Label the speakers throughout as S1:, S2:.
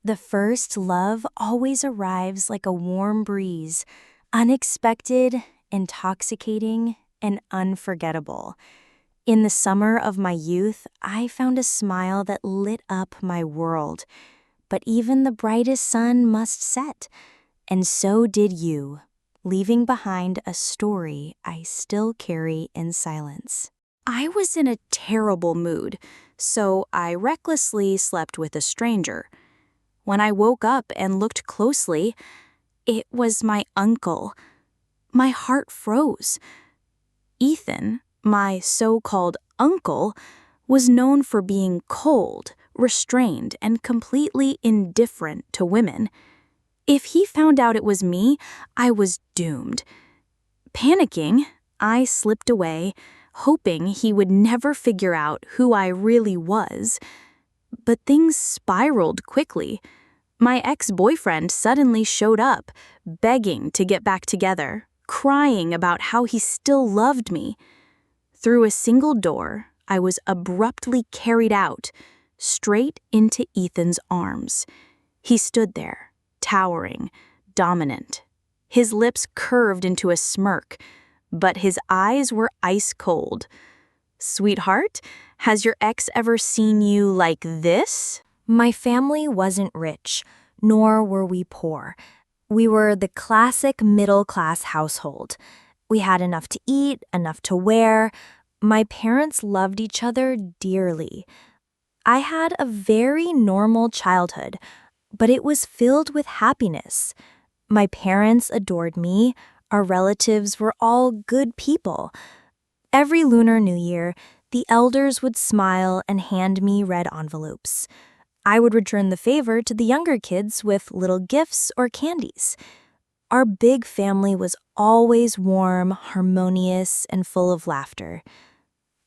S1: The first love always arrives like a warm breeze, unexpected, intoxicating, and unforgettable. In the summer of my youth, I found a smile that lit up my world. But even the brightest sun must set, and so did you, leaving behind a story I still carry in silence. I was in a terrible mood, so I recklessly slept with a stranger. When I woke up and looked closely, it was my uncle. My heart froze. Ethan, my so-called uncle, was known for being cold, restrained, and completely indifferent to women. If he found out it was me, I was doomed. Panicking, I slipped away, hoping he would never figure out who I really was. But things spiraled quickly. My ex-boyfriend suddenly showed up, begging to get back together, crying about how he still loved me. Through a single door, I was abruptly carried out, straight into Ethan's arms. He stood there, towering, dominant. His lips curved into a smirk, but his eyes were ice cold. "Sweetheart, has your ex ever seen you like this?" My family wasn't rich, nor were we poor. We were the classic middle-class household. We had enough to eat, enough to wear. My parents loved each other dearly. I had a very normal childhood, but it was filled with happiness. My parents adored me. Our relatives were all good people. Every Lunar New Year, the elders would smile and hand me red envelopes. I would return the favor to the younger kids with little gifts or candies. Our big family was always warm, harmonious, and full of laughter.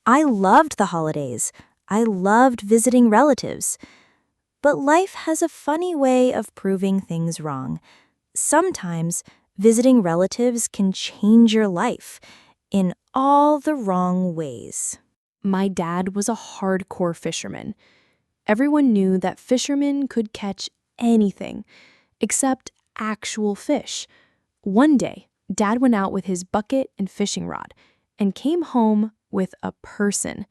S1: I loved the holidays. I loved visiting relatives. But life has a funny way of proving things wrong. Sometimes visiting relatives can change your life in all the wrong ways.
S2: My dad was a hardcore fisherman. Everyone knew that fishermen could catch anything except actual fish. One day, Dad went out with his bucket and fishing rod and came home with a person.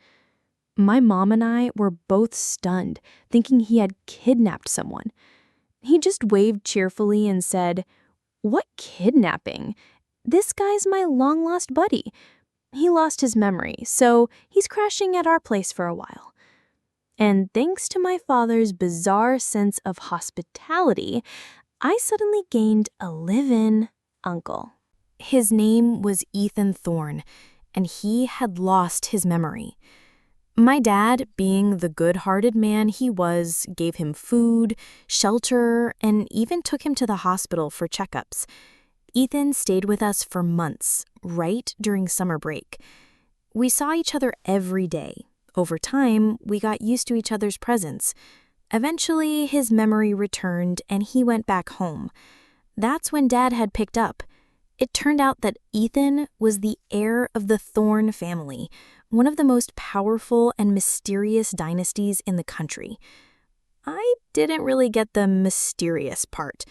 S2: My mom and I were both stunned, thinking he had kidnapped someone. He just waved cheerfully and said, "What kidnapping? This guy's my long-lost buddy. He lost his memory, so he's crashing at our place for a while." And thanks to my father's bizarre sense of hospitality, I suddenly gained a live-in uncle. His name was Ethan Thorne, and he had lost his memory. My dad, being the good-hearted man he was, gave him food, shelter, and even took him to the hospital for checkups. Ethan stayed with us for months, right during summer break. We saw each other every day. Over time, we got used to each other's presence. Eventually, his memory returned and he went back home. That's when Dad had picked up. It turned out that Ethan was the heir of the Thorne family, one of the most powerful and mysterious dynasties in the country. I didn't really get the mysterious part.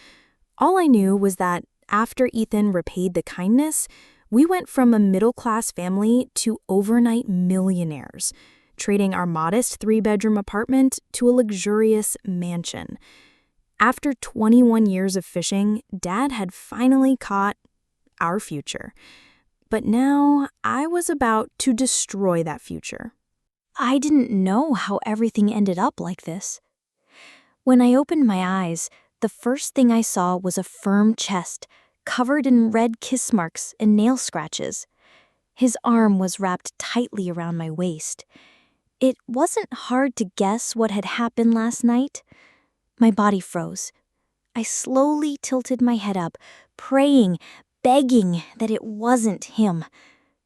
S2: All I knew was that after Ethan repaid the kindness, we went from a middle-class family to overnight millionaires, trading our modest 3-bedroom apartment to a luxurious mansion. After 21 years of fishing, Dad had finally caught our future. But now I was about to destroy that future.
S1: I didn't know how everything ended up like this. When I opened my eyes, the first thing I saw was a firm chest, covered in red kiss marks and nail scratches. His arm was wrapped tightly around my waist. It wasn't hard to guess what had happened last night. My body froze. I slowly tilted my head up, praying, begging that it wasn't him.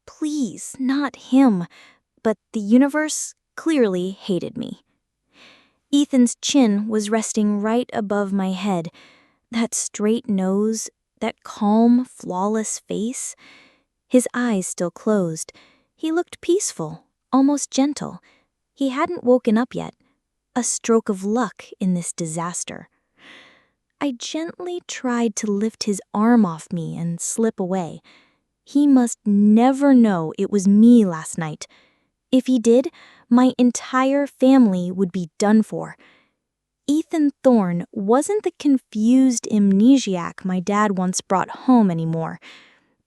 S1: Please, not him. But the universe clearly hated me. Ethan's chin was resting right above my head. That straight nose, that calm, flawless face. His eyes still closed. He looked peaceful, almost gentle. He hadn't woken up yet. A stroke of luck in this disaster. I gently tried to lift his arm off me and slip away. He must never know it was me last night. If he did, my entire family would be done for. Ethan Thorne wasn't the confused amnesiac my dad once brought home anymore.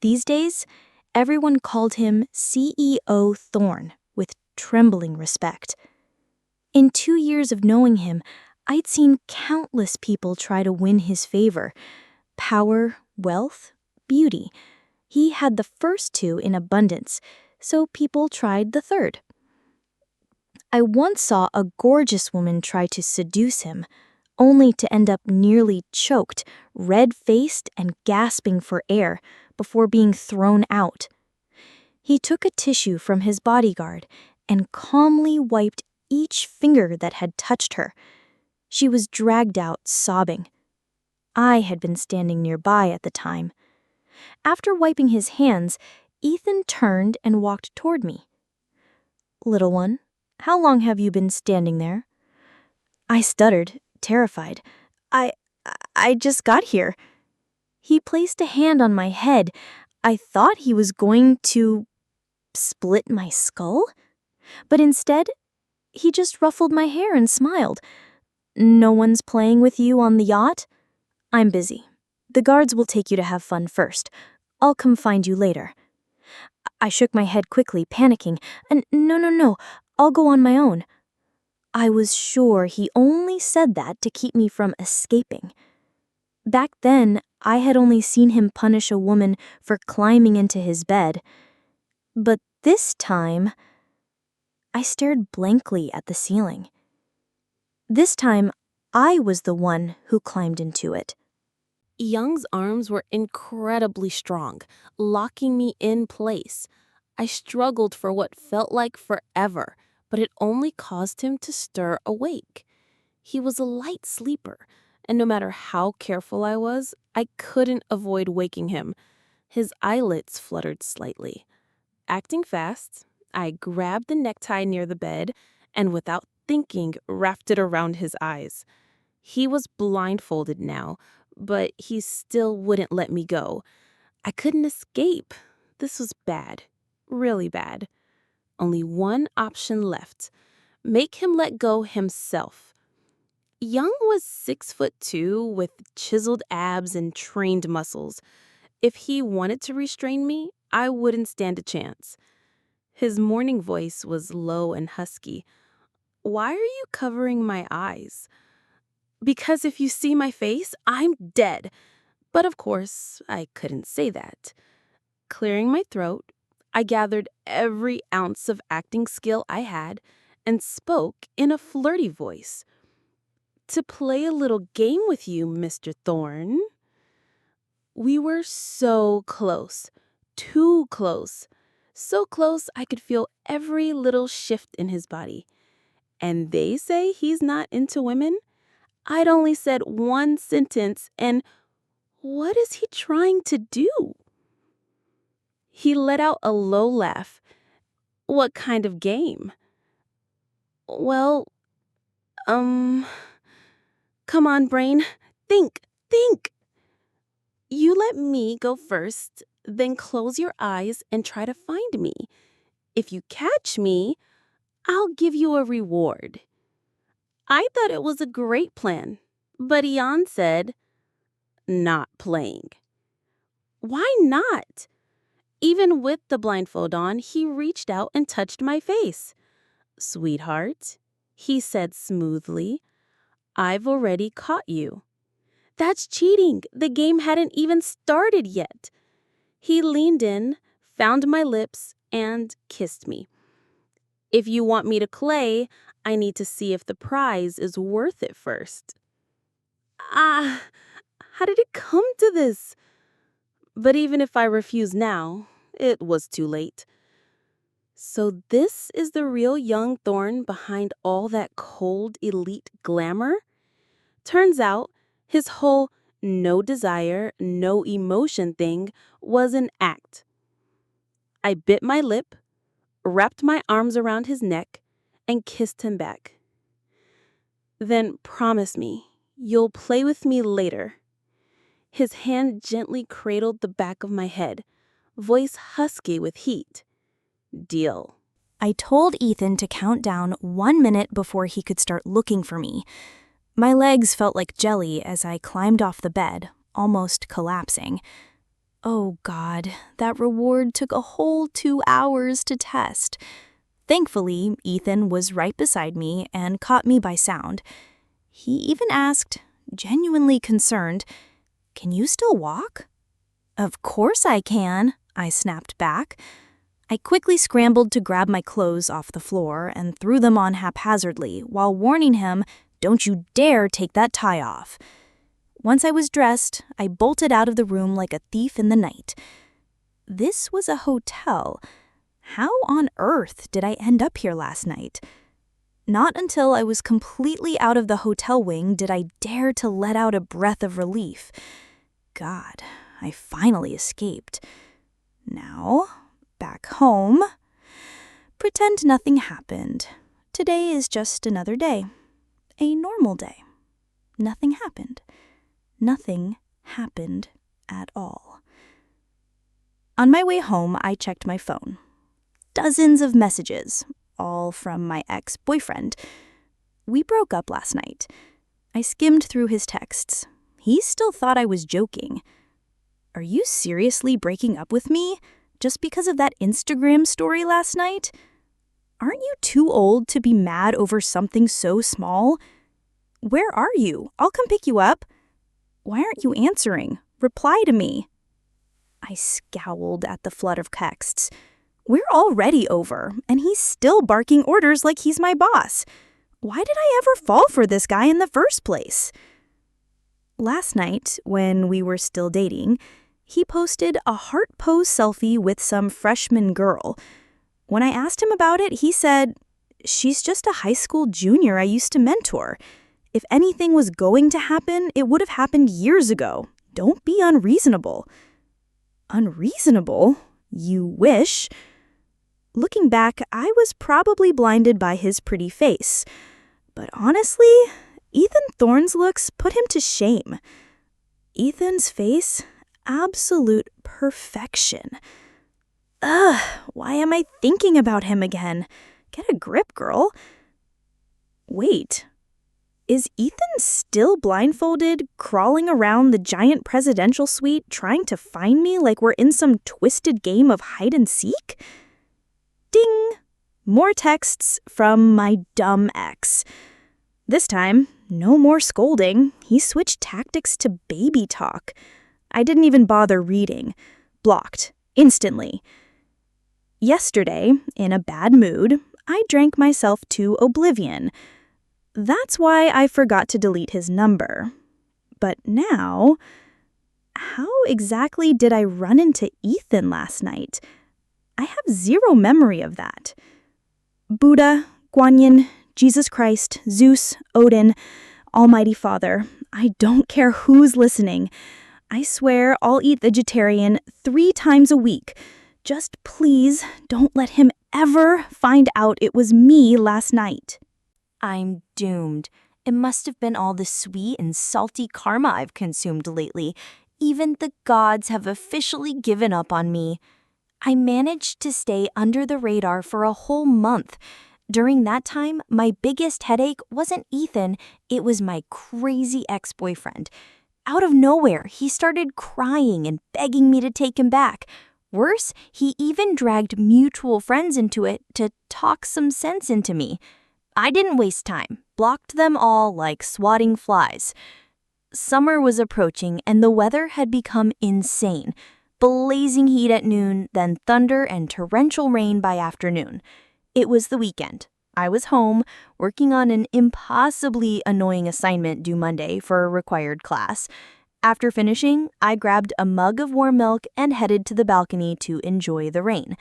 S1: These days, everyone called him CEO Thorne with trembling respect. In 2 years of knowing him, I'd seen countless people try to win his favor. Power, wealth, beauty. He had the first two in abundance, so people tried the third. I once saw a gorgeous woman try to seduce him, only to end up nearly choked, red-faced and gasping for air before being thrown out. He took a tissue from his bodyguard and calmly wiped each finger that had touched her. She was dragged out sobbing. I had been standing nearby at the time. After wiping his hands, Ethan turned and walked toward me. "Little one, how long have you been standing there?" I stuttered, terrified. I just got here." He placed a hand on my head. I thought he was going to split my skull, but instead, he just ruffled my hair and smiled. "No one's playing with you on the yacht? I'm busy. The guards will take you to have fun first. I'll come find you later." I shook my head quickly, panicking. No, I'll go on my own." I was sure he only said that to keep me from escaping. Back then, I had only seen him punish a woman for climbing into his bed. But this time, I stared blankly at the ceiling. This time, I was the one who climbed into it.
S3: Young's arms were incredibly strong, locking me in place. I struggled for what felt like forever, but it only caused him to stir awake. He was a light sleeper, and no matter how careful I was, I couldn't avoid waking him. His eyelids fluttered slightly. Acting fast, I grabbed the necktie near the bed and without thinking, wrapped it around his eyes. He was blindfolded now, but he still wouldn't let me go. I couldn't escape. This was bad. Really bad. Only one option left. Make him let go himself. Young was 6'2" with chiseled abs and trained muscles. If he wanted to restrain me, I wouldn't stand a chance. His morning voice was low and husky. "Why are you covering my eyes?" "Because if you see my face, I'm dead." But of course, I couldn't say that. Clearing my throat, I gathered every ounce of acting skill I had and spoke in a flirty voice. "To play a little game with you, Mr. Thorne." We were so close. Too close. So close I could feel every little shift in his body. And they say he's not into women? I'd only said one sentence, and what is he trying to do? He let out a low laugh. "What kind of game?" "Well, come on, brain. Think. You let me go first, then close your eyes and try to find me. If you catch me, I'll give you a reward." I thought it was a great plan, but Ian said, "Not playing." "Why not?" Even with the blindfold on, he reached out and touched my face. "Sweetheart," he said smoothly, "I've already caught you." "That's cheating. The game hadn't even started yet." He leaned in, found my lips, and kissed me. "If you want me to play, I need to see if the prize is worth it first." Ah, how did it come to this? But even if I refuse now, it was too late. So this is the real young Thorne behind all that cold elite glamour? Turns out, his whole no desire, no emotion thing was an act. I bit my lip, wrapped my arms around his neck, and kissed him back. "Then promise me You'll play with me later. His hand gently cradled the back of my head, voice husky with heat. Deal.
S1: I told Ethan to count down 1 minute before he could start looking for me. My legs felt like jelly as I climbed off the bed, almost collapsing. Oh God, that reward took a whole 2 hours to test. Thankfully, Ethan was right beside me and caught me by sound. He even asked, genuinely concerned, "Can you still walk?" "Of course I can," I snapped back. I quickly scrambled to grab my clothes off the floor and threw them on haphazardly while warning him, "Don't you dare take that tie off." Once I was dressed, I bolted out of the room like a thief in the night. This was a hotel. How on earth did I end up here last night? Not until I was completely out of the hotel wing did I dare to let out a breath of relief. God, I finally escaped. Now, back home. Pretend nothing happened. Today is just another day. A normal day. Nothing happened. Nothing happened at all. On my way home, I checked my phone. Dozens of messages, all from my ex-boyfriend. We broke up last night. I skimmed through his texts. He still thought I was joking. Are you seriously breaking up with me just because of that Instagram story last night? Aren't you too old to be mad over something so small? Where are you? I'll come pick you up. Why aren't you answering? Reply to me. I scowled at the flood of texts. We're already over, and he's still barking orders like he's my boss. Why did I ever fall for this guy in the first place? Last night, when we were still dating, he posted a heart pose selfie with some freshman girl. When I asked him about it, he said, "She's just a high school junior I used to mentor. If anything was going to happen, it would have happened years ago. Don't be unreasonable." Unreasonable? You wish. Looking back, I was probably blinded by his pretty face. But honestly, Ethan Thorne's looks put him to shame. Ethan's face? Absolute perfection. Ugh, why am I thinking about him again? Get a grip, girl. Wait, is Ethan still blindfolded, crawling around the giant presidential suite trying to find me like we're in some twisted game of hide and seek? Ding! More texts from my dumb ex. This time, no more scolding. He switched tactics to baby talk. I didn't even bother reading. Blocked. Instantly. Yesterday, in a bad mood, I drank myself to oblivion. That's why I forgot to delete his number. But now, how exactly did I run into Ethan last night? I have zero memory of that. Buddha, Guanyin, Jesus Christ, Zeus, Odin, Almighty Father, I don't care who's listening. I swear I'll eat vegetarian 3 times a week. Just please don't let him ever find out it was me last night. I'm doomed. It must have been all the sweet and salty karma I've consumed lately. Even the gods have officially given up on me. I managed to stay under the radar for a whole month. During that time, my biggest headache wasn't Ethan, it was my crazy ex-boyfriend. Out of nowhere, he started crying and begging me to take him back. Worse, he even dragged mutual friends into it to talk some sense into me. I didn't waste time, blocked them all like swatting flies. Summer was approaching and the weather had become insane. Blazing heat at noon, then thunder and torrential rain by afternoon. It was the weekend. I was home, working on an impossibly annoying assignment due Monday for a required class. After finishing, I grabbed a mug of warm milk and headed to the balcony to enjoy the rain.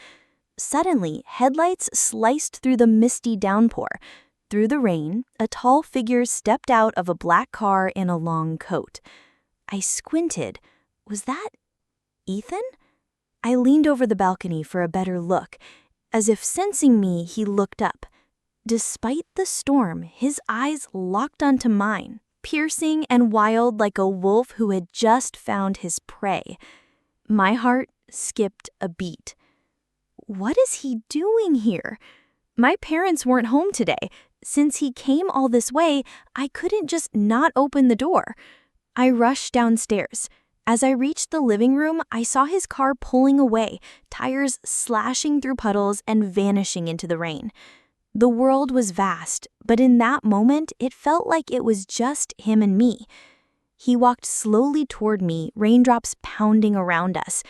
S1: Suddenly, headlights sliced through the misty downpour. Through the rain, a tall figure stepped out of a black car in a long coat. I squinted. Was that Ethan? I leaned over the balcony for a better look. As if sensing me, he looked up. Despite the storm, his eyes locked onto mine, piercing and wild like a wolf who had just found his prey. My heart skipped a beat. What is he doing here? My parents weren't home today. Since he came all this way, I couldn't just not open the door. I rushed downstairs. As I reached the living room, I saw his car pulling away, tires slashing through puddles and vanishing into the rain. The world was vast, but in that moment, it felt like it was just him and me. He walked slowly toward me, raindrops pounding around us.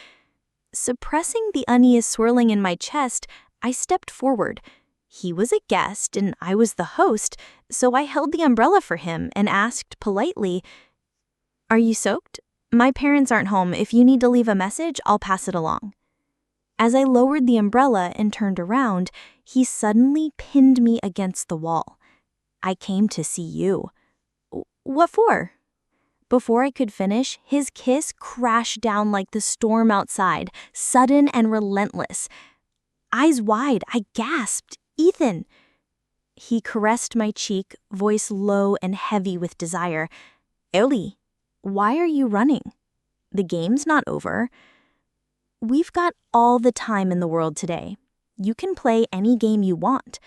S1: Suppressing the unease swirling in my chest, I stepped forward. He was a guest and I was the host, so I held the umbrella for him and asked politely, "Are you soaked? My parents aren't home. If you need to leave a message, I'll pass it along." As I lowered the umbrella and turned around, he suddenly pinned me against the wall. "I came to see you." "What for?" Before I could finish, his kiss crashed down like the storm outside, sudden and relentless. Eyes wide, I gasped, "Ethan!" He caressed my cheek, voice low and heavy with desire. "Ellie, why are you running? The game's not over." "We've got all the time in the world today. You can play any game you want.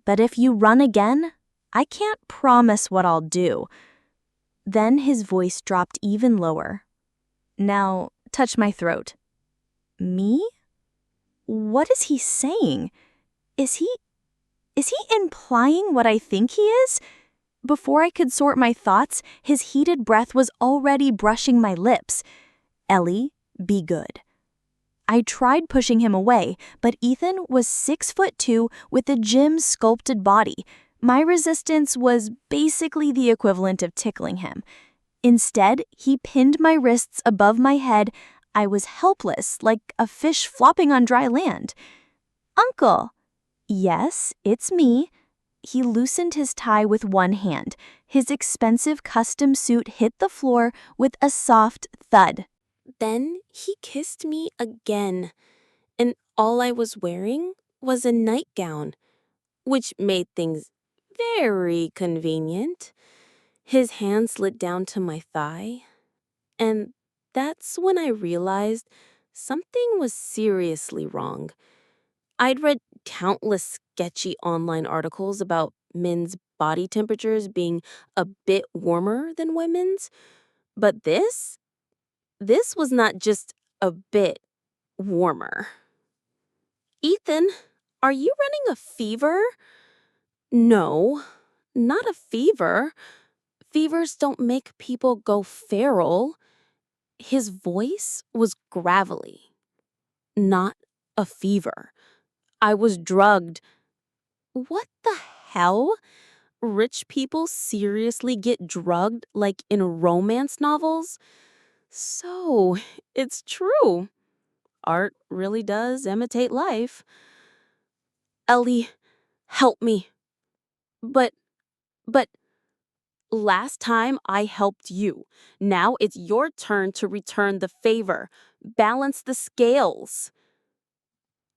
S1: But if you run again, I can't promise what I'll do." Then his voice dropped even lower. "Now, touch my throat." "Me? What is he saying? Is he implying what I think he is?" Before I could sort my thoughts, his heated breath was already brushing my lips. "Ellie, be good." I tried pushing him away, but Ethan was 6'2" with a gym-sculpted body. My resistance was basically the equivalent of tickling him. Instead, he pinned my wrists above my head. I was helpless, like a fish flopping on dry land. "Uncle." "Yes, it's me." He loosened his tie with one hand. His expensive custom suit hit the floor with a soft thud.
S3: Then he kissed me again, and all I was wearing was a nightgown, which made things very convenient. His hand slid down to my thigh, and that's when I realized something was seriously wrong. I'd read countless sketchy online articles about men's body temperatures being a bit warmer than women's, but this was not just a bit warmer. "Ethan, are you running a fever?" "No, not a fever. Fevers don't make people go feral." His voice was gravelly. "Not a fever. I was drugged." What the hell? Rich people seriously get drugged like in romance novels? So, it's true. Art really does imitate life. "Ellie, help me." But, but, last time I helped you. Now it's your turn to return the favor. Balance the scales."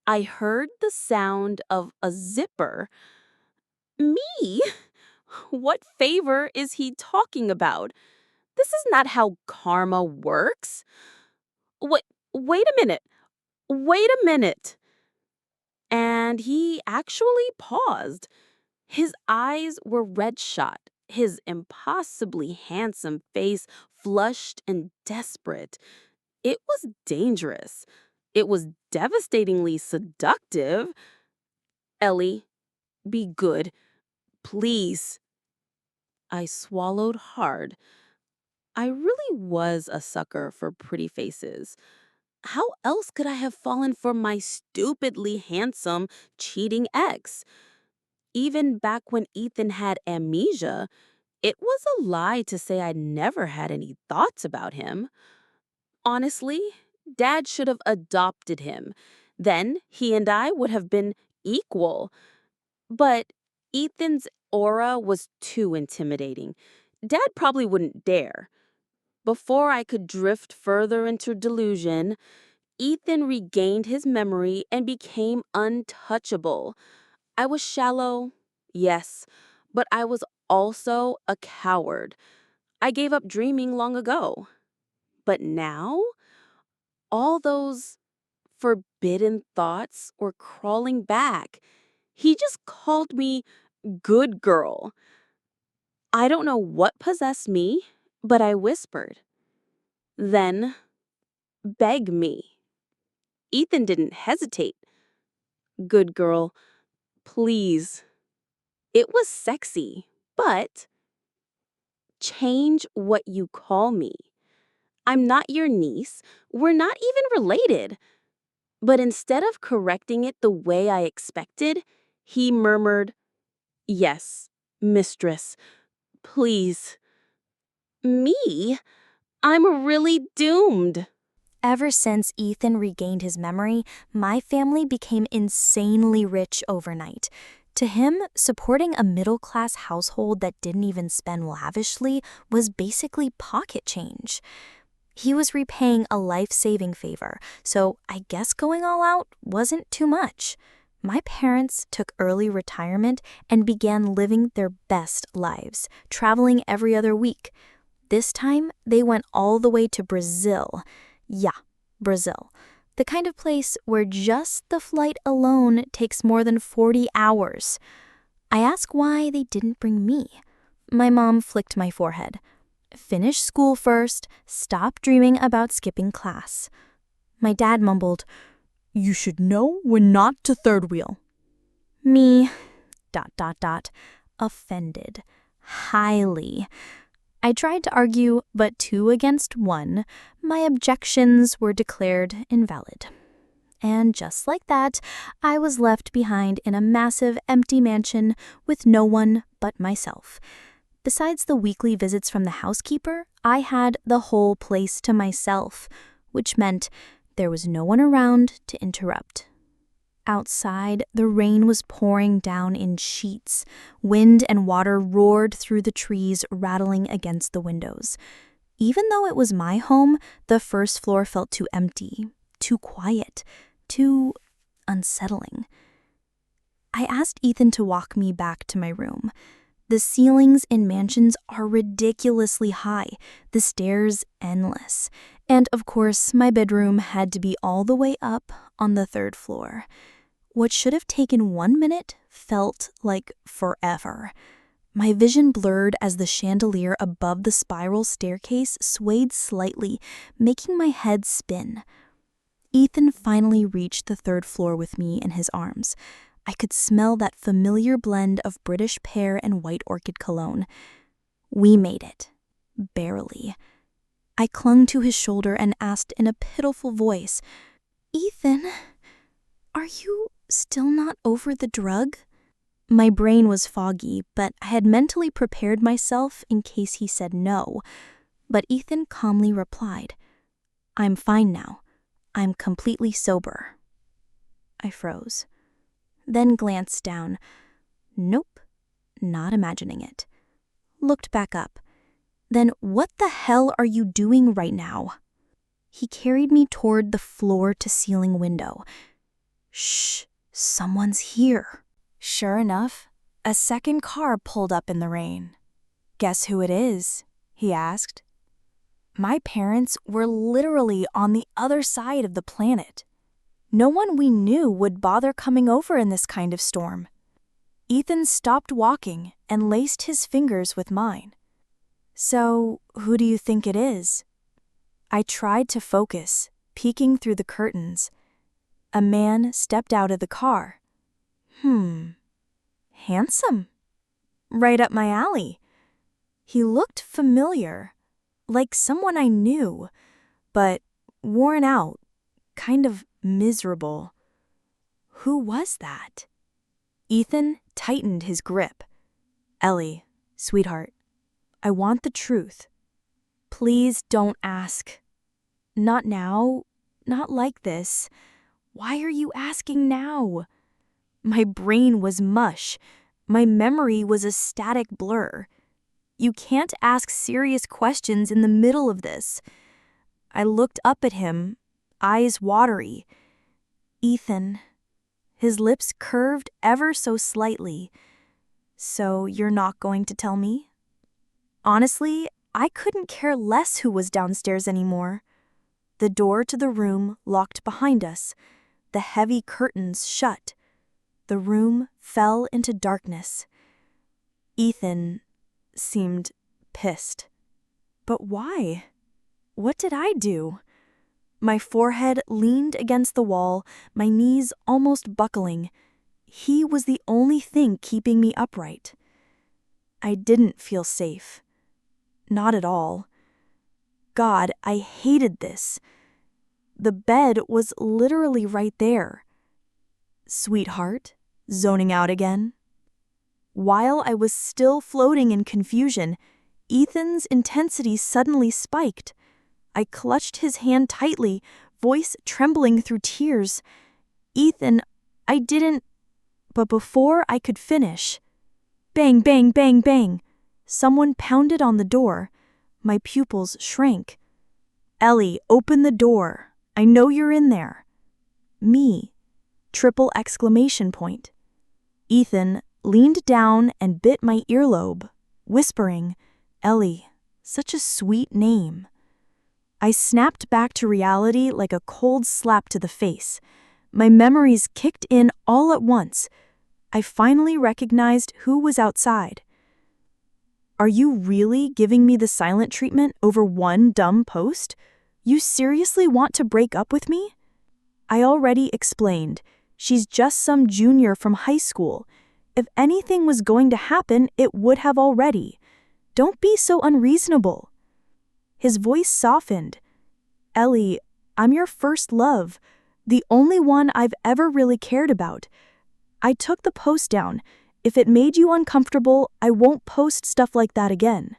S3: I heard the sound of a zipper. Me? What favor is he talking about? This is not how karma works. Wait, wait a minute. Wait a minute. And he actually paused. His eyes were red-shot, his impossibly handsome face flushed and desperate. It was dangerous. It was devastatingly seductive. "Ellie, be good. Please." I swallowed hard. I really was a sucker for pretty faces. How else could I have fallen for my stupidly handsome, cheating ex? Even back when Ethan had amnesia, it was a lie to say I never had any thoughts about him. Honestly, Dad should have adopted him. Then he and I would have been equal. But Ethan's aura was too intimidating. Dad probably wouldn't dare. Before I could drift further into delusion, Ethan regained his memory and became untouchable. I was shallow, yes, but I was also a coward. I gave up dreaming long ago. But now, all those forbidden thoughts were crawling back. He just called me good girl. I don't know what possessed me, but I whispered. Then, beg me. Ethan didn't hesitate. Good girl, please. It was sexy, but change what you call me. I'm not your niece. We're not even related. But instead of correcting it the way I expected, he murmured, Yes, mistress, please. Me? I'm really doomed.
S1: Ever since Ethan regained his memory, my family became insanely rich overnight. To him, supporting a middle-class household that didn't even spend lavishly was basically pocket change. He was repaying a life-saving favor, so I guess going all out wasn't too much. My parents took early retirement and began living their best lives, traveling every other week. This time, they went all the way to Brazil. Yeah, Brazil. The kind of place where just the flight alone takes more than 40 hours. I asked why they didn't bring me. My mom flicked my forehead. Finish school first, stop dreaming about skipping class. My dad mumbled, You should know when not to third wheel. Me, ... offended. Highly. I tried to argue, but 2 against 1, my objections were declared invalid. And just like that, I was left behind in a massive empty mansion with no one but myself. Besides the weekly visits from the housekeeper, I had the whole place to myself, which meant there was no one around to interrupt. Outside, the rain was pouring down in sheets. Wind and water roared through the trees, rattling against the windows. Even though it was my home, the first floor felt too empty, too quiet, too unsettling. I asked Ethan to walk me back to my room. The ceilings in mansions are ridiculously high, the stairs endless, and of course my bedroom had to be all the way up on the 3rd floor. What should have taken 1 minute felt like forever. My vision blurred as the chandelier above the spiral staircase swayed slightly, making my head spin. Ethan finally reached the 3rd floor with me in his arms. I could smell that familiar blend of British pear and white orchid cologne. We made it. Barely. I clung to his shoulder and asked in a pitiful voice, Ethan, are you still not over the drug? My brain was foggy, but I had mentally prepared myself in case he said no. But Ethan calmly replied, I'm fine now. I'm completely sober. I froze. Then glanced down. Nope, not imagining it. Looked back up. Then what the hell are you doing right now? He carried me toward the floor-to-ceiling window. Shh, someone's here. Sure enough, a second car pulled up in the rain. Guess who it is? He asked. My parents were literally on the other side of the planet. No one we knew would bother coming over in this kind of storm. Ethan stopped walking and laced his fingers with mine. So, who do you think it is? I tried to focus, peeking through the curtains. A man stepped out of the car. Handsome. Right up my alley. He looked familiar, like someone I knew, but worn out, kind of miserable. Who was that? Ethan tightened his grip. Ellie, sweetheart, I want the truth. Please don't ask. Not now, not like this. Why are you asking now? My brain was mush. My memory was a static blur. You can't ask serious questions in the middle of this. I looked up at him, eyes watery. Ethan. His lips curved ever so slightly. So you're not going to tell me? Honestly, I couldn't care less who was downstairs anymore. The door to the room locked behind us. The heavy curtains shut. The room fell into darkness. Ethan seemed pissed. But why? What did I do? My forehead leaned against the wall, my knees almost buckling. He was the only thing keeping me upright. I didn't feel safe. Not at all. God, I hated this. The bed was literally right there. Sweetheart, zoning out again. While I was still floating in confusion, Ethan's intensity suddenly spiked. I clutched his hand tightly, voice trembling through tears. Ethan, I didn't... But before I could finish... Bang, bang, bang, bang. Someone pounded on the door. My pupils shrank. Ellie, open the door. I know you're in there. Me. Triple exclamation point. Ethan leaned down and bit my earlobe, whispering, Ellie, such a sweet name. I snapped back to reality like a cold slap to the face. My memories kicked in all at once. I finally recognized who was outside. Are you really giving me the silent treatment over one dumb post? You seriously want to break up with me? I already explained. She's just some junior from high school. If anything was going to happen, it would have already. Don't be so unreasonable. His voice softened. Ellie, I'm your first love, the only one I've ever really cared about. I took the post down. If it made you uncomfortable, I won't post stuff like that again.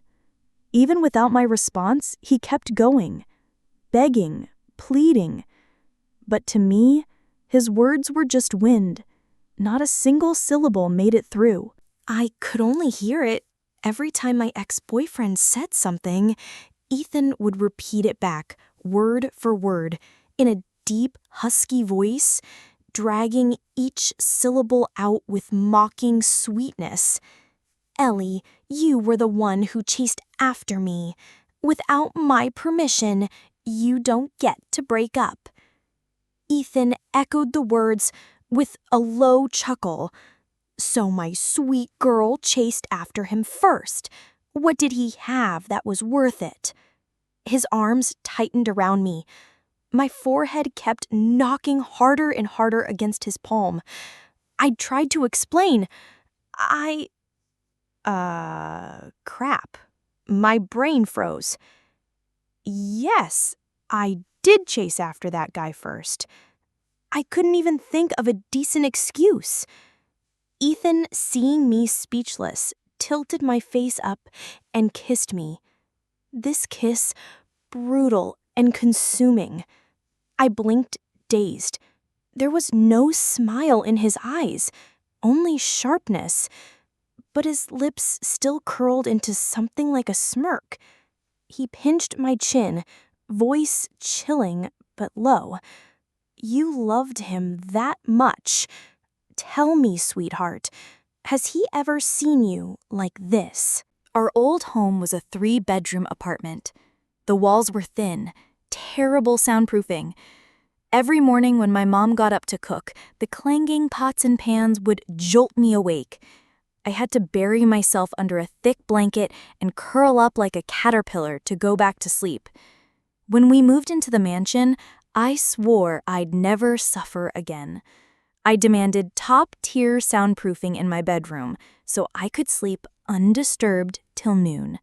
S1: Even without my response, he kept going, begging, pleading. But to me, his words were just wind. Not a single syllable made it through. I could only hear it. Every time my ex-boyfriend said something, Ethan would repeat it back, word for word, in a deep, husky voice, dragging each syllable out with mocking sweetness. Ellie, you were the one who chased after me. Without my permission, you don't get to break up. Ethan echoed the words with a low chuckle. So my sweet girl chased after him first. What did he have that was worth it? His arms tightened around me. My forehead kept knocking harder and harder against his palm. I tried to explain. Crap. My brain froze. Yes, I did chase after that guy first. I couldn't even think of a decent excuse. Ethan, seeing me speechless, tilted my face up and kissed me. This kiss, brutal and consuming. I blinked, dazed. There was no smile in his eyes, only sharpness. But his lips still curled into something like a smirk. He pinched my chin, voice chilling but low. You loved him that much. Tell me, sweetheart, has he ever seen you like this? Our old home was a 3-bedroom apartment. The walls were thin, terrible soundproofing. Every morning when my mom got up to cook, the clanging pots and pans would jolt me awake. I had to bury myself under a thick blanket and curl up like a caterpillar to go back to sleep. When we moved into the mansion, I swore I'd never suffer again. I demanded top-tier soundproofing in my bedroom so I could sleep undisturbed till noon.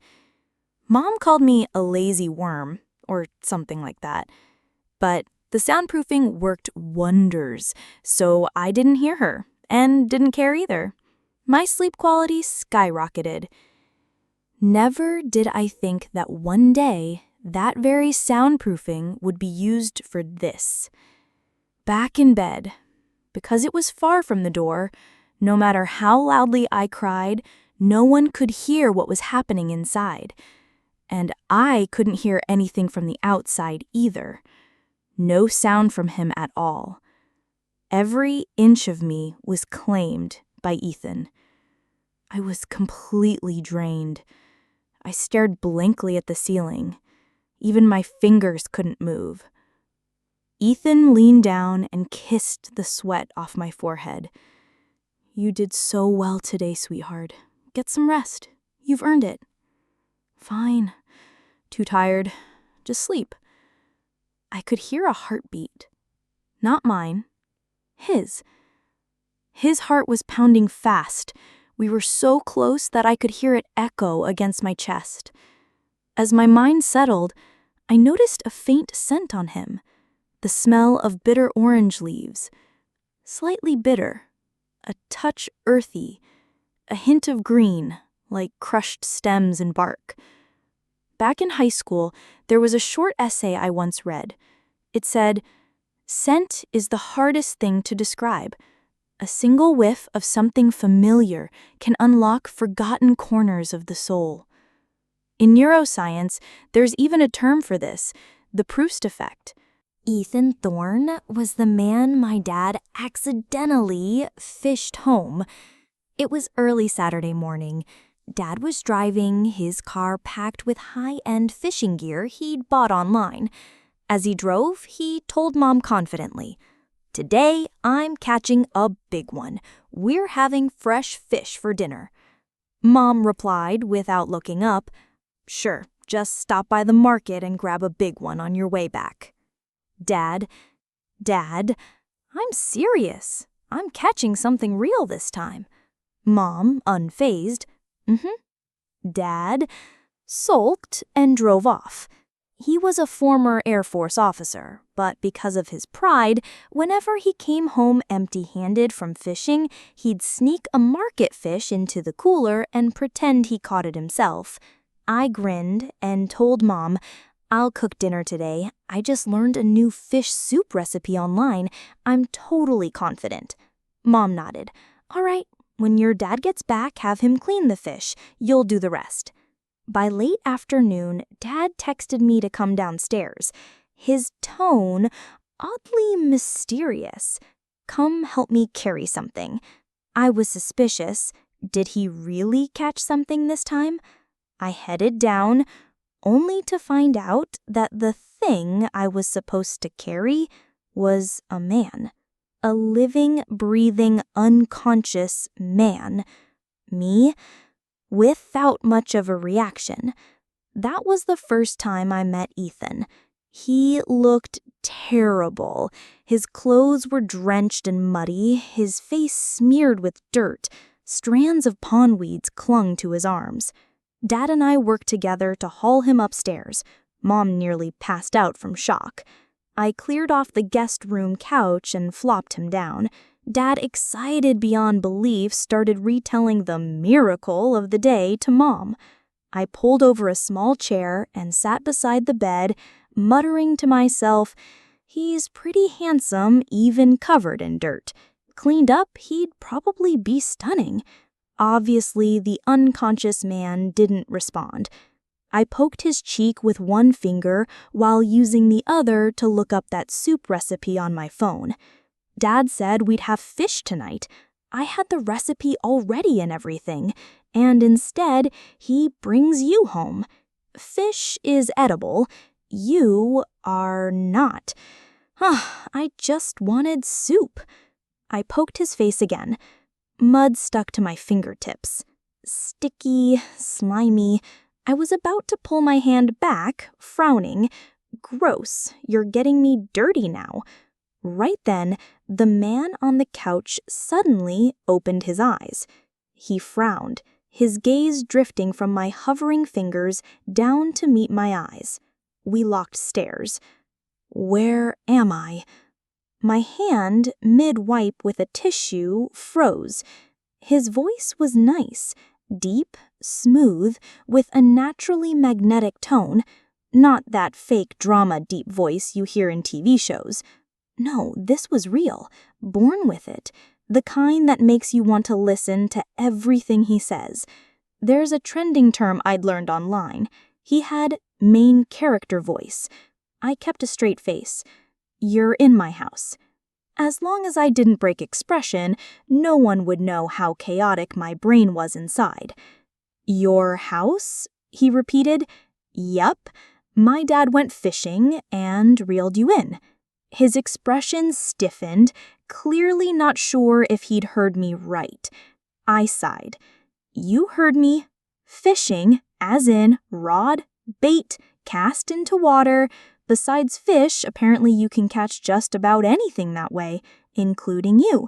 S1: Mom called me a lazy worm, or something like that. But the soundproofing worked wonders, so I didn't hear her, and didn't care either. My sleep quality skyrocketed. Never did I think that one day that very soundproofing would be used for this. Back in bed, because it was far from the door, no matter how loudly I cried, no one could hear what was happening inside. And I couldn't hear anything from the outside either. No sound from him at all. Every inch of me was claimed by Ethan. I was completely drained. I stared blankly at the ceiling. Even my fingers couldn't move. Ethan leaned down and kissed the sweat off my forehead. "You did so well today, sweetheart. Get some rest. You've earned it." "Fine. Too tired. Just sleep." I could hear a heartbeat. Not mine. His. His heart was pounding fast. We were so close that I could hear it echo against my chest. As my mind settled, I noticed a faint scent on him. The smell of bitter orange leaves. Slightly bitter. A touch earthy. A hint of green, like crushed stems and bark. Back in high school, there was a short essay I once read. It said, "Scent is the hardest thing to describe. A single whiff of something familiar can unlock forgotten corners of the soul." In neuroscience, there's even a term for this, the Proust effect. Ethan Thorne was the man my dad accidentally fished home. It was early Saturday morning. Dad was driving his car packed with high-end fishing gear he'd bought online. As he drove, he told Mom confidently, "Today, I'm catching a big one. We're having fresh fish for dinner." Mom replied without looking up, "Sure, just stop by the market and grab a big one on your way back." Dad, I'm serious. I'm catching something real this time." Mom, unfazed, Dad sulked and drove off. He was a former Air Force officer, but because of his pride, whenever he came home empty-handed from fishing, he'd sneak a market fish into the cooler and pretend he caught it himself. I grinned and told Mom, "I'll cook dinner today. I just learned a new fish soup recipe online. I'm totally confident." Mom nodded. "All right, when your dad gets back, have him clean the fish. You'll do the rest." By late afternoon, Dad texted me to come downstairs. His tone, oddly mysterious. "Come help me carry something." I was suspicious. Did he really catch something this time? I headed down, only to find out that the thing I was supposed to carry was a man. A living, breathing, unconscious man. Me? Without much of a reaction. That was the first time I met Ethan. He looked terrible. His clothes were drenched and muddy, his face smeared with dirt. Strands of pondweeds clung to his arms. Dad and I worked together to haul him upstairs. Mom nearly passed out from shock. I cleared off the guest room couch and flopped him down. Dad, excited beyond belief, started retelling the miracle of the day to Mom. I pulled over a small chair and sat beside the bed, muttering to myself, "He's pretty handsome, even covered in dirt. Cleaned up, he'd probably be stunning." Obviously, the unconscious man didn't respond. I poked his cheek with one finger while using the other to look up that soup recipe on my phone. Dad said we'd have fish tonight. I had the recipe already and everything, and instead, he brings you home. Fish is edible. You are not. I just wanted soup. I poked his face again. Mud stuck to my fingertips. Sticky, slimy. I was about to pull my hand back, frowning. "Gross, you're getting me dirty now." Right then, the man on the couch suddenly opened his eyes. He frowned, his gaze drifting from my hovering fingers down to meet my eyes. We locked stares. Where am I? My hand, mid-wipe with a tissue, froze. His voice was nice, deep, smooth, with a naturally magnetic tone, not that fake drama deep voice you hear in TV shows. No, this was real, born with it, the kind that makes you want to listen to everything he says. There's a trending term I'd learned online. He had main character voice. I kept a straight face. "You're in my house." As long as I didn't break expression, no one would know how chaotic my brain was inside. "Your house?" He repeated, "Yup, my dad went fishing and reeled you in." His expression stiffened, clearly not sure if he'd heard me right. I sighed. "You heard me. Fishing, as in rod, bait, cast into water. Besides fish, apparently you can catch just about anything that way, including you."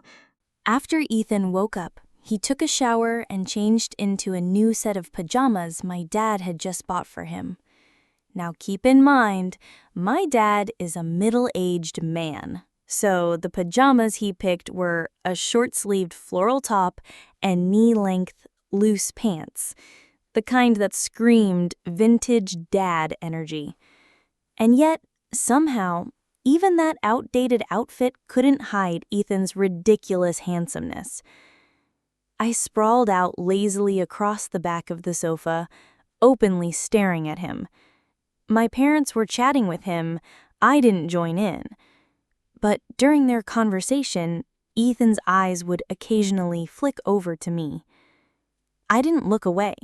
S1: After Ethan woke up, he took a shower and changed into a new set of pajamas my dad had just bought for him. Now keep in mind, my dad is a middle-aged man, so the pajamas he picked were a short-sleeved floral top and knee-length loose pants, the kind that screamed vintage dad energy. And yet, somehow, even that outdated outfit couldn't hide Ethan's ridiculous handsomeness. I sprawled out lazily across the back of the sofa, openly staring at him. My parents were chatting with him. I didn't join in. But during their conversation, Ethan's eyes would occasionally flick over to me. I didn't look away.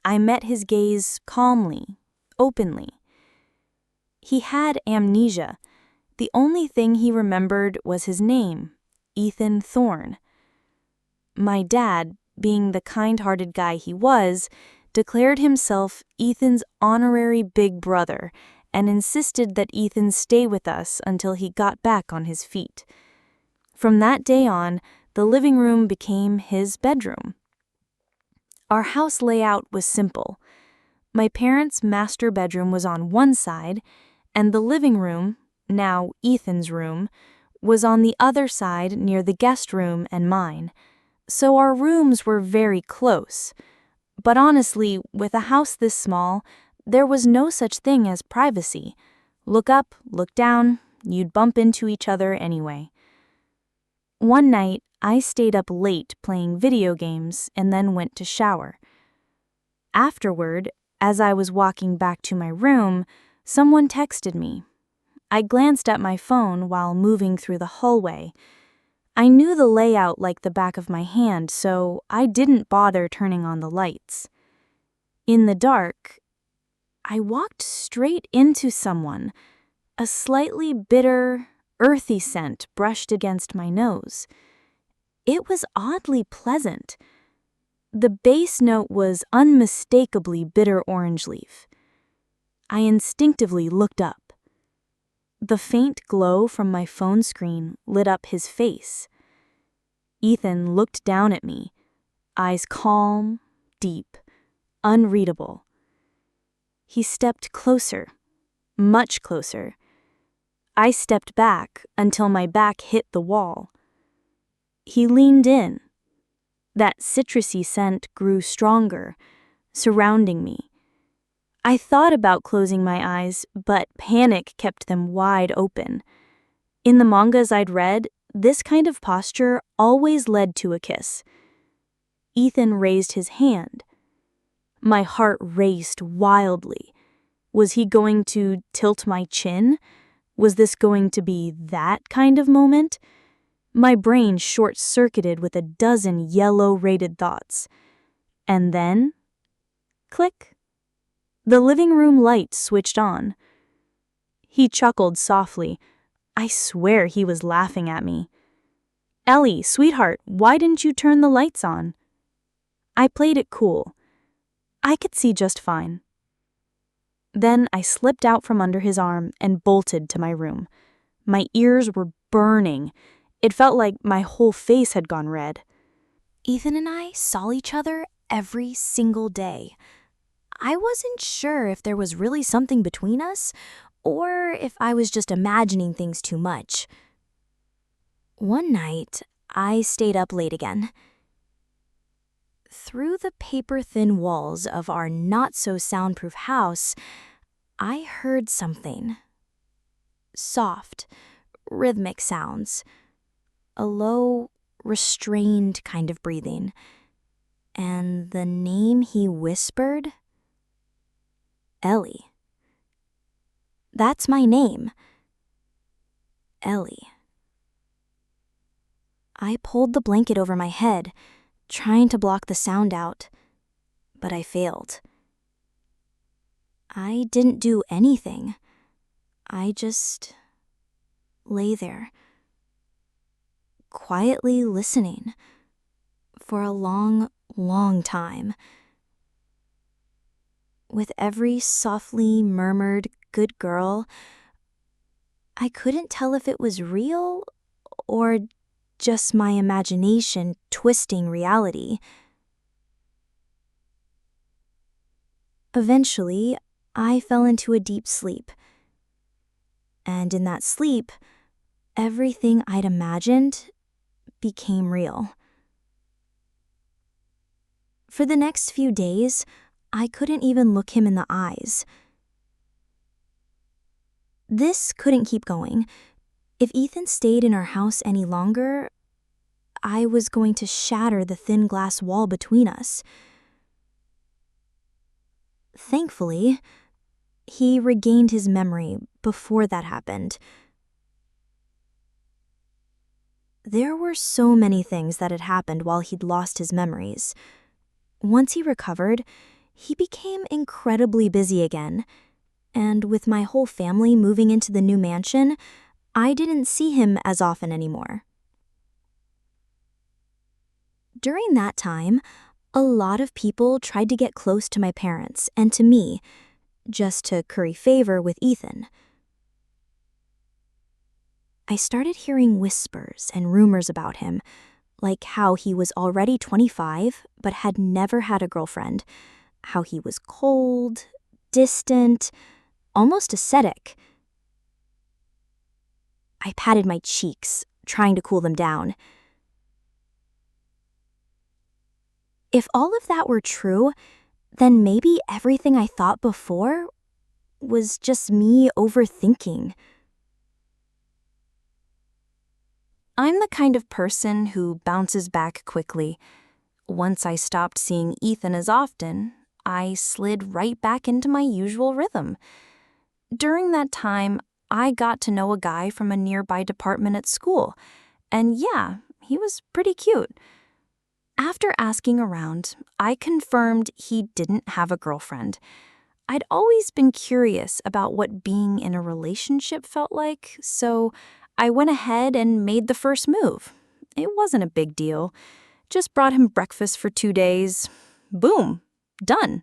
S1: I met his gaze calmly, openly. He had amnesia. The only thing he remembered was his name, Ethan Thorne. My dad, being the kind-hearted guy he was, declared himself Ethan's honorary big brother and insisted that Ethan stay with us until he got back on his feet. From that day on, the living room became his bedroom. Our house layout was simple. My parents' master bedroom was on one side, and the living room, now Ethan's room, was on the other side near the guest room and mine. So our rooms were very close. But honestly, with a house this small, there was no such thing as privacy. Look up, look down, you'd bump into each other anyway. One night, I stayed up late playing video games and then went to shower. Afterward, as I was walking back to my room, someone texted me. I glanced at my phone while moving through the hallway. I knew the layout like the back of my hand, so I didn't bother turning on the lights. In the dark, I walked straight into someone. A slightly bitter, earthy scent brushed against my nose. It was oddly pleasant. The bass note was unmistakably bitter orange leaf. I instinctively looked up. The faint glow from my phone screen lit up his face. Ethan looked down at me, eyes calm, deep, unreadable. He stepped closer, much closer. I stepped back until my back hit the wall. He leaned in. That citrusy scent grew stronger, surrounding me. I thought about closing my eyes, but panic kept them wide open. In the mangas I'd read, this kind of posture always led to a kiss. Ethan raised his hand. My heart raced wildly. Was he going to tilt my chin? Was this going to be that kind of moment? My brain short-circuited with a dozen yellow-rated thoughts. And then, click. The living room light switched on. He chuckled softly. I swear he was laughing at me. "Ellie, sweetheart, why didn't you turn the lights on?" I played it cool. I could see just fine. Then I slipped out from under his arm and bolted to my room. My ears were burning. It felt like my whole face had gone red. Ethan and I saw each other every single day. I wasn't sure if there was really something between us, or if I was just imagining things too much. One night, I stayed up late again. Through the paper-thin walls of our not-so-soundproof house, I heard something. Soft, rhythmic sounds. A low, restrained kind of breathing. And the name he whispered? Ellie. That's my name. Ellie. I pulled the blanket over my head, trying to block the sound out, but I failed. I didn't do anything. I just lay there, quietly listening for a long, long time. With every softly murmured "good girl," I couldn't tell if it was real or just my imagination twisting reality. Eventually, I fell into a deep sleep. And in that sleep, everything I'd imagined became real. For the next few days, I couldn't even look him in the eyes. This couldn't keep going. If Ethan stayed in our house any longer, I was going to shatter the thin glass wall between us. Thankfully, he regained his memory before that happened. There were so many things that had happened while he'd lost his memories. Once he recovered, he became incredibly busy again. And with my whole family moving into the new mansion, I didn't see him as often anymore. During that time, a lot of people tried to get close to my parents and to me, just to curry favor with Ethan. I started hearing whispers and rumors about him, like how he was already 25 but had never had a girlfriend, how he was cold, distant, almost ascetic. I patted my cheeks, trying to cool them down. If all of that were true, then maybe everything I thought before was just me overthinking. I'm the kind of person who bounces back quickly. Once I stopped seeing Ethan as often, I slid right back into my usual rhythm. During that time, I got to know a guy from a nearby department at school, and yeah, he was pretty cute. After asking around, I confirmed he didn't have a girlfriend. I'd always been curious about what being in a relationship felt like, so I went ahead and made the first move. It wasn't a big deal. Just brought him breakfast for 2 days. Boom, done.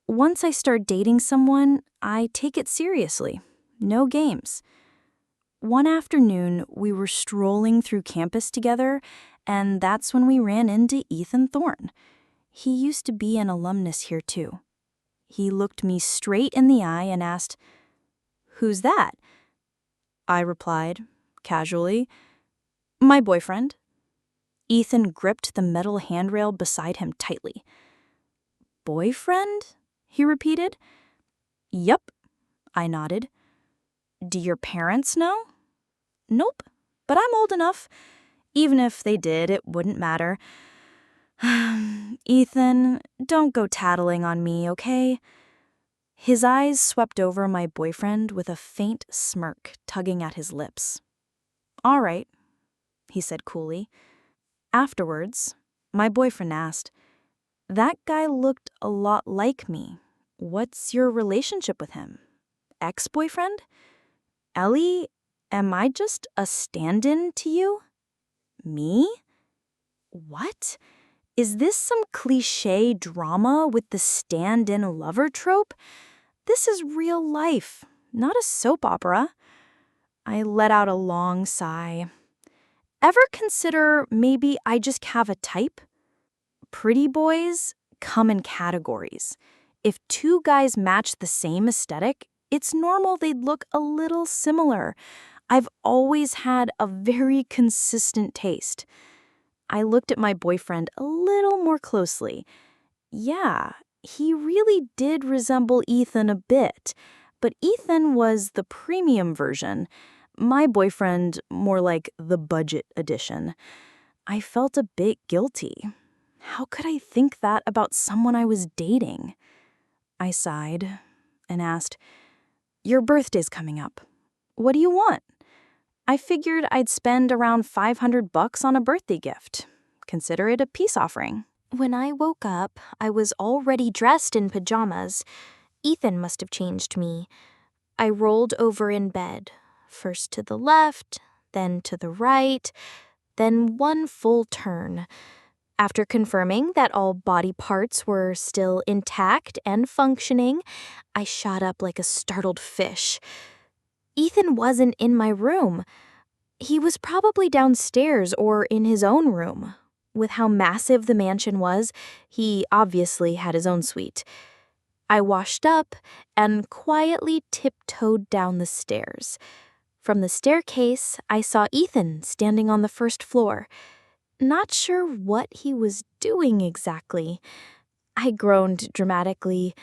S1: Once I start dating someone, I take it seriously. No games. One afternoon, we were strolling through campus together, and that's when we ran into Ethan Thorne. He used to be an alumnus here too. He looked me straight in the eye and asked, "Who's that?" I replied, casually, "My boyfriend." Ethan gripped the metal handrail beside him tightly. "Boyfriend?" he repeated. "Yup," I nodded. "Do your parents know?" "Nope, but I'm old enough. Even if they did, it wouldn't matter." "Ethan, don't go tattling on me, okay?" His eyes swept over my boyfriend with a faint smirk tugging at his lips. "All right," he said coolly. Afterwards, my boyfriend asked, "That guy looked a lot like me. What's your relationship with him? Ex-boyfriend? Ellie, am I just a stand-in to you?" "Me? What? Is this some cliché drama with the stand-in lover trope? This is real life, not a soap opera." I let out a long sigh. Ever consider maybe I just have a type? Pretty boys come in categories. If two guys match the same aesthetic, it's normal they'd look a little similar. I've always had a very consistent taste. I looked at my boyfriend a little more closely. Yeah, he really did resemble Ethan a bit, but Ethan was the premium version. My boyfriend, more like the budget edition. I felt a bit guilty. How could I think that about someone I was dating? I sighed and asked, "Your birthday's coming up. What do you want?" I figured I'd spend around $500 on a birthday gift. Consider it a peace offering. When I woke up, I was already dressed in pajamas. Ethan must have changed me. I rolled over in bed, first to the left, then to the right, then one full turn. After confirming that all body parts were still intact and functioning, I shot up like a startled fish. Ethan wasn't in my room. He was probably downstairs or in his own room. With how massive the mansion was, he obviously had his own suite. I washed up and quietly tiptoed down the stairs. From the staircase, I saw Ethan standing on the first floor. Not sure what he was doing exactly. I groaned dramatically.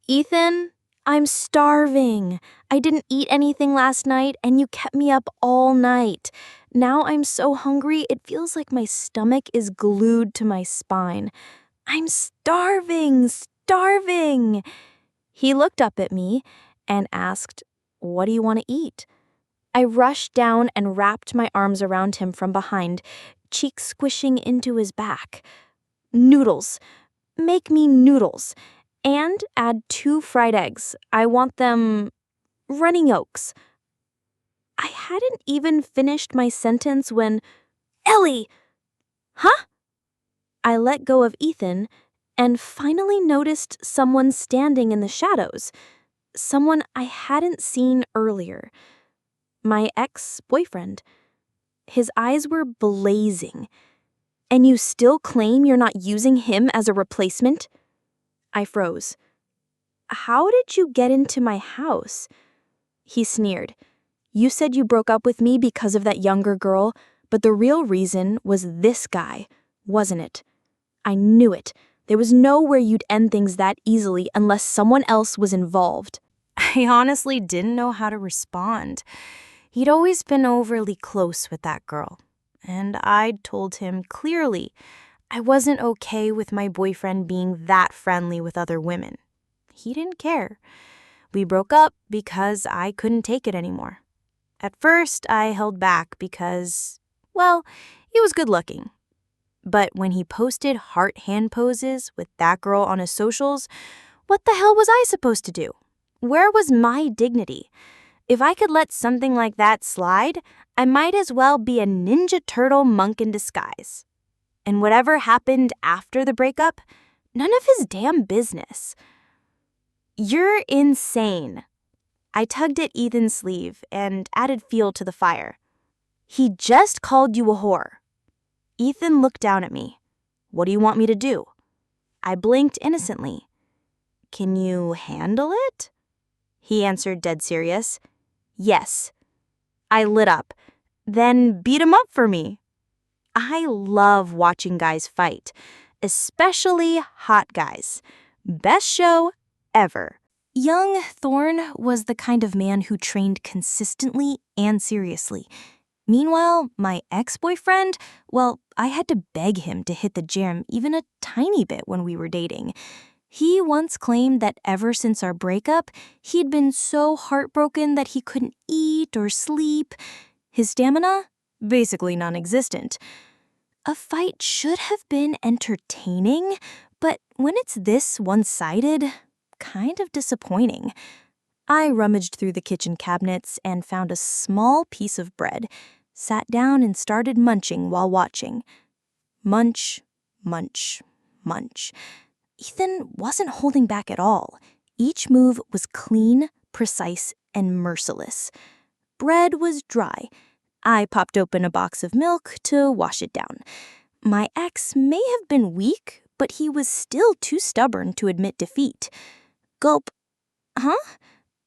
S1: "Ethan, I'm starving. I didn't eat anything last night, and you kept me up all night. Now I'm so hungry, it feels like my stomach is glued to my spine. I'm starving. He looked up at me and asked, "What do you want to eat?" I rushed down and wrapped my arms around him from behind, cheeks squishing into his back. "Noodles. Make me noodles. And add 2 fried eggs. I want them running yolks." I hadn't even finished my sentence when, "Ellie!" "Huh?" I let go of Ethan and finally noticed someone standing in the shadows. Someone I hadn't seen earlier. My ex-boyfriend. His eyes were blazing. "And you still claim you're not using him as a replacement?" I froze. "How did you get into my house?" He sneered. "You said you broke up with me because of that younger girl, but the real reason was this guy, wasn't it? I knew it. There was nowhere you'd end things that easily unless someone else was involved." I honestly didn't know how to respond. He'd always been overly close with that girl, and I'd told him clearly I wasn't okay with my boyfriend being that friendly with other women. He didn't care. We broke up because I couldn't take it anymore. At first, I held back because, well, he was good looking. But when he posted heart hand poses with that girl on his socials, what the hell was I supposed to do? Where was my dignity? If I could let something like that slide, I might as well be a Ninja Turtle monk in disguise. And whatever happened after the breakup, none of his damn business. "You're insane." I tugged at Ethan's sleeve and added fuel to the fire. "He just called you a whore." Ethan looked down at me. "What do you want me to do?" I blinked innocently. "Can you handle it?" He answered dead serious. "Yes." I lit up. "Then beat him up for me." I love watching guys fight, especially hot guys. Best show ever. Young Thorne was the kind of man who trained consistently and seriously. Meanwhile, my ex-boyfriend, well, I had to beg him to hit the gym even a tiny bit when we were dating. He once claimed that ever since our breakup, he'd been so heartbroken that he couldn't eat or sleep. His stamina? Basically non-existent. A fight should have been entertaining, but when it's this one-sided, kind of disappointing. I rummaged through the kitchen cabinets and found a small piece of bread, sat down and started munching while watching. Munch, munch, munch. Ethan wasn't holding back at all. Each move was clean, precise, and merciless. Bread was dry. I popped open a box of milk to wash it down. My ex may have been weak, but he was still too stubborn to admit defeat. Gulp. Huh?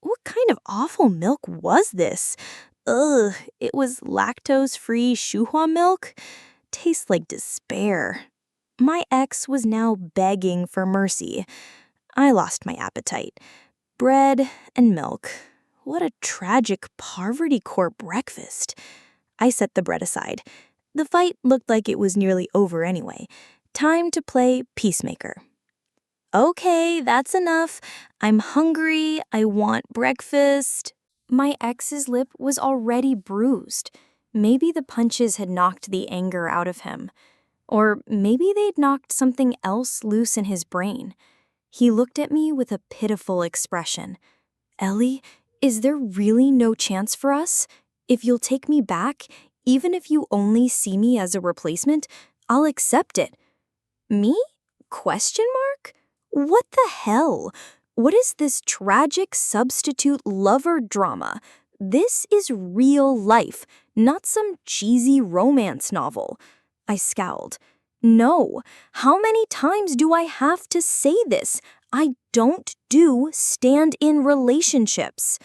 S1: What kind of awful milk was this? Ugh, it was lactose-free shuhua milk. Tastes like despair. My ex was now begging for mercy. I lost my appetite. Bread and milk. What a tragic poverty-core breakfast. I set the bread aside. The fight looked like it was nearly over anyway. Time to play peacemaker. "Okay, that's enough. I'm hungry. I want breakfast." My ex's lip was already bruised. Maybe the punches had knocked the anger out of him. Or maybe they'd knocked something else loose in his brain. He looked at me with a pitiful expression. Ellie, is there really no chance for us? If you'll take me back, even if you only see me as a replacement, I'll accept it. Me? Question mark? What the hell? What is this tragic substitute lover drama? This is real life, not some cheesy romance novel. I scowled. No, how many times do I have to say this? I don't do stand-in relationships.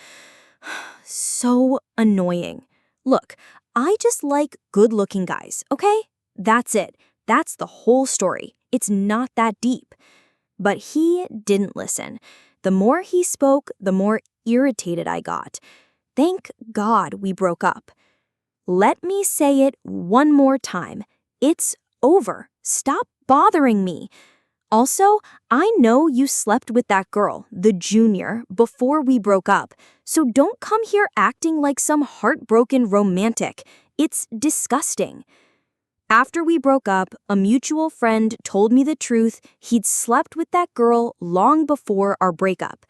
S1: So annoying. Look, I just like good-looking guys, okay? That's it. That's the whole story. It's not that deep. But he didn't listen. The more he spoke, the more irritated I got. Thank God we broke up. Let me say it one more time. It's over. Stop bothering me. Also, I know you slept with that girl, the junior, before we broke up, so don't come here acting like some heartbroken romantic. It's disgusting. After we broke up, a mutual friend told me the truth. He'd slept with that girl long before our breakup.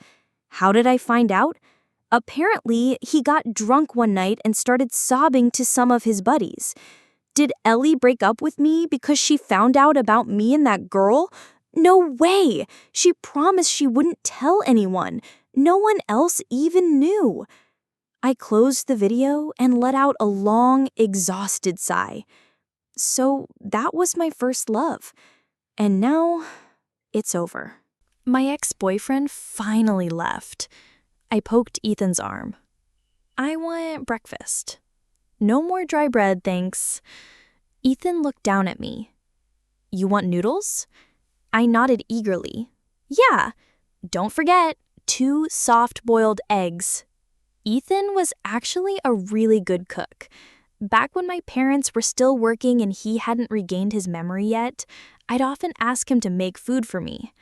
S1: How did I find out? Apparently, he got drunk one night and started sobbing to some of his buddies. Did Ellie break up with me because she found out about me and that girl? No way! She promised she wouldn't tell anyone. No one else even knew. I closed the video and let out a long, exhausted sigh. So that was my first love. And now, it's over.
S2: My ex-boyfriend finally left. I poked Ethan's arm. I want breakfast. No more dry bread, thanks. Ethan looked down at me. You want noodles? I nodded eagerly. Yeah, don't forget, 2 soft-boiled eggs. Ethan was actually a really good cook. Back when my parents were still working and he hadn't regained his memory yet, I'd often ask him to make food for me.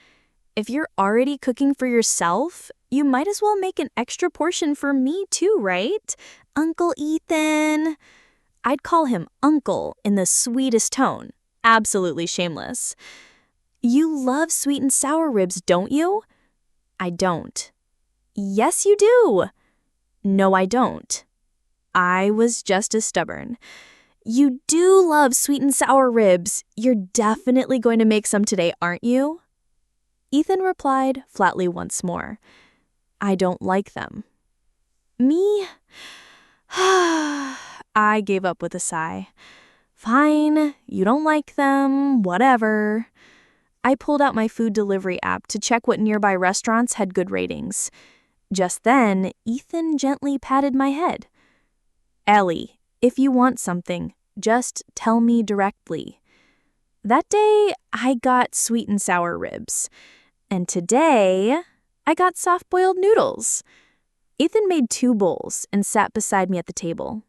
S2: If you're already cooking for yourself, you might as well make an extra portion for me too, right? Uncle Ethan. I'd call him Uncle in the sweetest tone, absolutely shameless. You love sweet and sour ribs, don't you? I don't. Yes, you do. No, I don't. I was just as stubborn. You do love sweet and sour ribs. You're definitely going to make some today, aren't you? Ethan replied flatly once more. I don't like them. Me? I gave up with a sigh. Fine, you don't like them, whatever. I pulled out my food delivery app to check what nearby restaurants had good ratings. Just then, Ethan gently patted my head. Ellie, if you want something, just tell me directly. That day, I got sweet and sour ribs. And today, I got soft-boiled noodles. Ethan made 2 bowls and sat beside me at the table.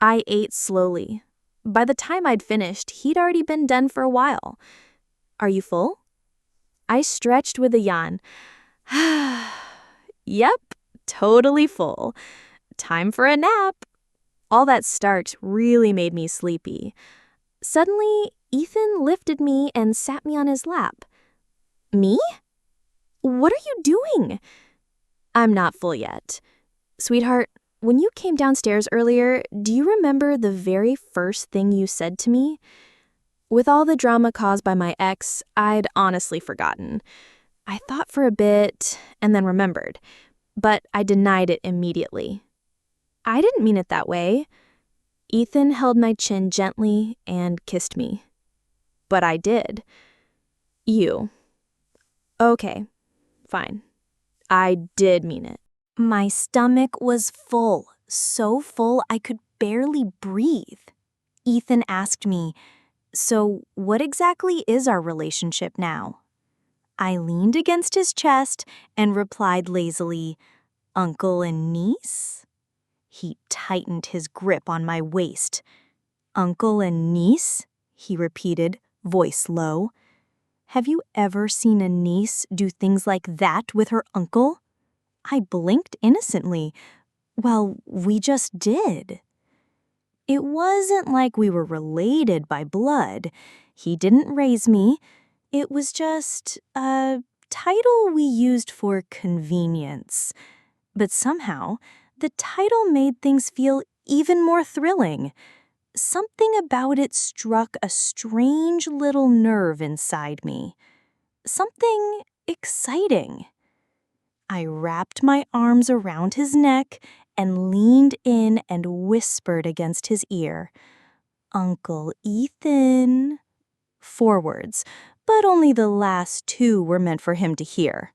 S2: I ate slowly. By the time I'd finished, he'd already been done for a while. Are you full? I stretched with a yawn. Yep, totally full. Time for a nap. All that starch really made me sleepy. Suddenly, Ethan lifted me and sat me on his lap. Me? What are you doing? I'm not full yet. Sweetheart, when you came downstairs earlier, do you remember the very first thing you said to me? With all the drama caused by my ex, I'd honestly forgotten. I thought for a bit and then remembered, but I denied it immediately. I didn't mean it that way. Ethan held my chin gently and kissed me. But I did. You. Okay, fine. I did mean it.
S1: My stomach was full, so full I could barely breathe. Ethan asked me, so what exactly is our relationship now? I leaned against his chest and replied lazily, Uncle and niece? He tightened his grip on my waist. Uncle and niece? He repeated, voice low. Have you ever seen a niece do things like that with her uncle? I blinked innocently. Well, we just did. It wasn't like we were related by blood. He didn't raise me. It was just, title we used for convenience. But somehow, the title made things feel even more thrilling. Something about it struck a strange little nerve inside me. Something exciting. I wrapped my arms around his neck and leaned in and whispered against his ear, "Uncle Ethan." 4 words, but only the last 2 were meant for him to hear.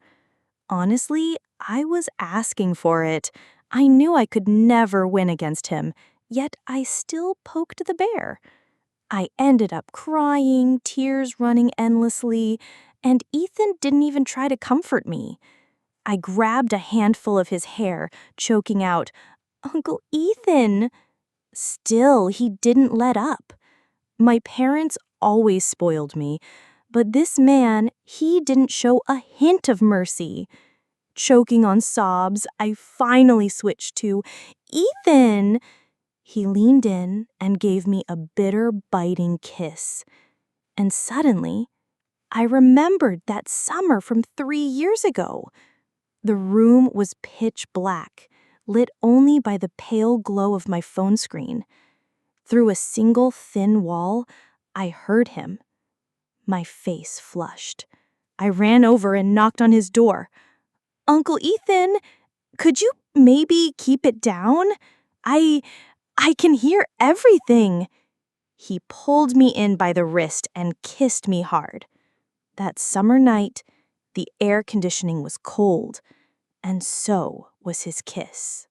S1: Honestly, I was asking for it. I knew I could never win against him, yet I still poked the bear. I ended up crying, tears running endlessly, and Ethan didn't even try to comfort me. I grabbed a handful of his hair, choking out, "Uncle Ethan!" Still, he didn't let up. My parents always spoiled me, but this man, he didn't show a hint of mercy. Choking on sobs, I finally switched to, "Ethan!" He leaned in and gave me a bitter, biting kiss. And suddenly, I remembered that summer from 3 years ago. The room was pitch black, lit only by the pale glow of my phone screen. Through a single thin wall, I heard him. My face flushed. I ran over and knocked on his door. "Uncle Ethan, could you maybe keep it down? I can hear everything." He pulled me in by the wrist and kissed me hard. That summer night, the air conditioning was cold, and so was his kiss.